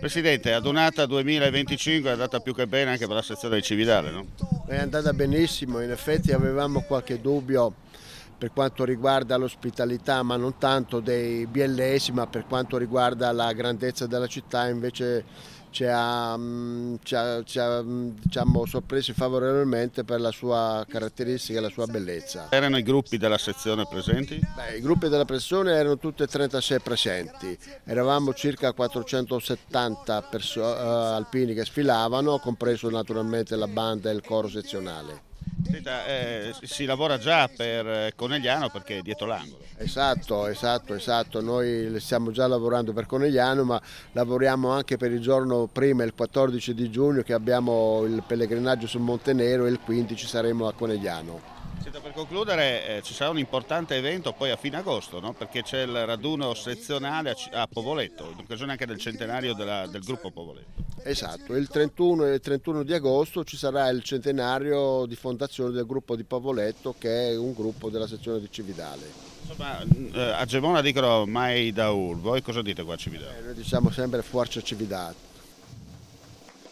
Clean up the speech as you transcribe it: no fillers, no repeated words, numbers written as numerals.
Presidente, Adunata 2025 è andata più che bene anche per la sezione di Cividale, no? È andata benissimo, in effetti avevamo qualche dubbio per quanto riguarda l'ospitalità, ma non tanto dei biellesi, ma per quanto riguarda la grandezza della città invece ci ha diciamo, sorpresi favorevolmente per la sua caratteristica e la sua bellezza. Erano i gruppi della sezione presenti? Beh, i gruppi della pressione erano tutti e 36 presenti, eravamo circa 470 alpini che sfilavano, compreso naturalmente la banda e il coro sezionale. Senta, si lavora già per Conegliano perché è dietro l'angolo. Esatto, noi stiamo già lavorando per Conegliano, ma lavoriamo anche per il giorno prima, il 14 di giugno, che abbiamo il pellegrinaggio sul Monte Nero e il 15 saremo a Conegliano. Senta, per concludere, ci sarà un importante evento poi a fine agosto, no? Perché c'è il raduno sezionale a Povoletto, in occasione anche del centenario del gruppo Povoletto. Esatto, il 31 e il 31 di agosto ci sarà il centenario di fondazione del gruppo di Pavoletto, che è un gruppo della sezione di Cividale. Insomma, a Gemona dicono mai da Ur, voi cosa dite qua a Cividale? Noi diciamo sempre Forza Cividale.